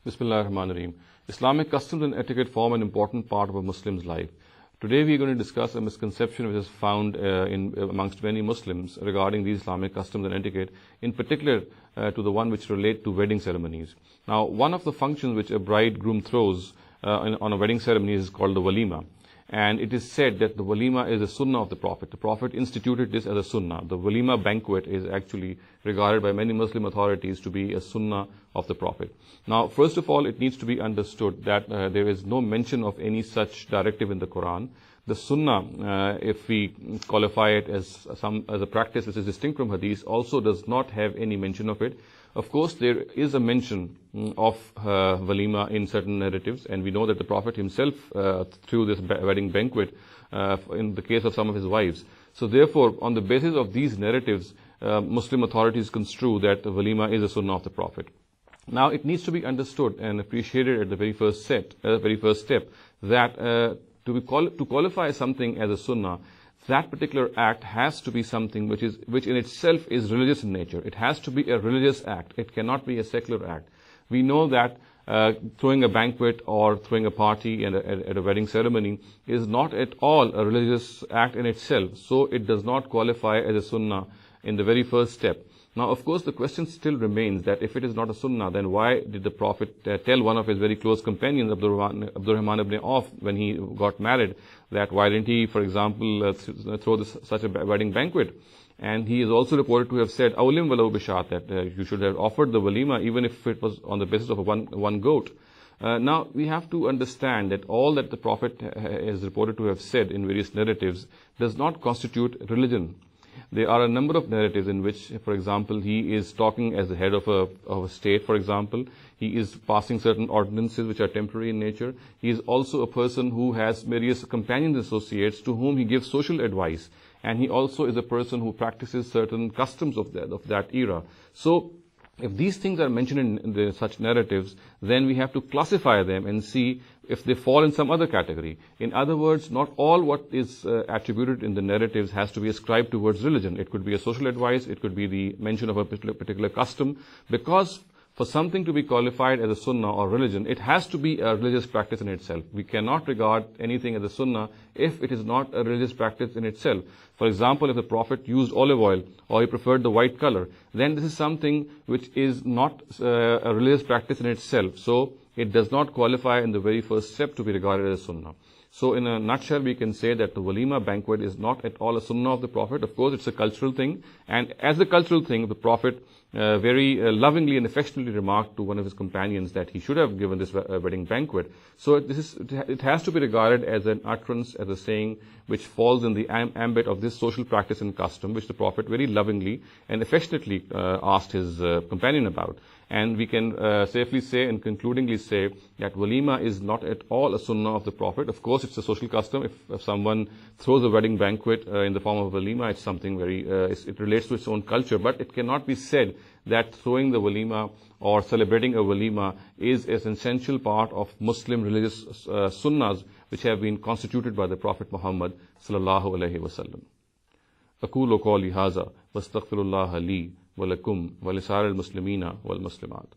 Bismillahirrahmanirrahim. Islamic customs and etiquette form an important part of a Muslim's life. Today we are going to discuss a misconception which is found amongst many Muslims regarding these Islamic customs and etiquette, in particular to the one which relate to wedding ceremonies. Now, one of the functions which a bridegroom throws on a wedding ceremony is called the Walimah. And it is said that the Walimah is a Sunnah of the Prophet. The Prophet instituted this as a Sunnah. The Walimah banquet is actually regarded by many Muslim authorities to be a Sunnah of the Prophet. Now, first of all, it needs to be understood that there is no mention of any such directive in the Quran. The Sunnah, if we qualify it as a practice which is distinct from Hadith, also does not have any mention of it. Of course, there is a mention of Walimah in certain narratives, and we know that the Prophet himself threw this wedding banquet in the case of some of his wives. So therefore, on the basis of these narratives, Muslim authorities construe that the Walimah is a Sunnah of the Prophet. Now, it needs to be understood and appreciated at the very first step that to qualify something as a Sunnah, that particular act has to be something which in itself is religious in nature. It has to be a religious act. It cannot be a secular act. We know that throwing a banquet or throwing a party at a wedding ceremony is not at all a religious act in itself. So it does not qualify as a Sunnah in the very first step. Now, of course, the question still remains that if it is not a Sunnah, then why did the Prophet tell one of his very close companions, Abdurrahman ibn Auf, when he got married, that why didn't he, for example, throw such a wedding banquet? And he is also reported to have said, "Awlim walau bishat," that you should have offered the walima even if it was on the basis of one goat. Now, we have to understand that all that the Prophet is reported to have said in various narratives does not constitute religion. There are a number of narratives in which, for example, he is talking as the head of a state, for example. He is passing certain ordinances which are temporary in nature. He is also a person who has various companions and associates to whom he gives social advice. And he also is a person who practices certain customs of that era. So, if these things are mentioned in such narratives, then we have to classify them and see if they fall in some other category. In other words, not all what is attributed in the narratives has to be ascribed towards religion. It could be a social advice, it could be the mention of a particular custom, because for something to be qualified as a Sunnah or religion, it has to be a religious practice in itself. We cannot regard anything as a Sunnah if it is not a religious practice in itself. For example, if the Prophet used olive oil or he preferred the white color, then this is something which is not a religious practice in itself. So it does not qualify in the very first step to be regarded as a Sunnah. So in a nutshell, we can say that the Walimah banquet is not at all a Sunnah of the Prophet. Of course, it's a cultural thing. And as a cultural thing, the Prophet very lovingly and affectionately remarked to one of his companions that he should have given this wedding banquet. So it has to be regarded as an utterance, as a saying, which falls in the ambit of this social practice and custom, which the Prophet very lovingly and affectionately asked his companion about. And we can safely say and concludingly say that Walimah is not at all a Sunnah of the Prophet. Of course, it's a social custom. If someone throws a wedding banquet in the form of Walimah, it's something it relates to its own culture. But it cannot be said that throwing the Walimah or celebrating a Walimah is an essential part of Muslim religious sunnahs which have been constituted by the Prophet Muhammad sallallahu alaihi wasallam. أقول قولي هذا واستغفر الله لي ولكم ولسائر المسلمين والمسلمات.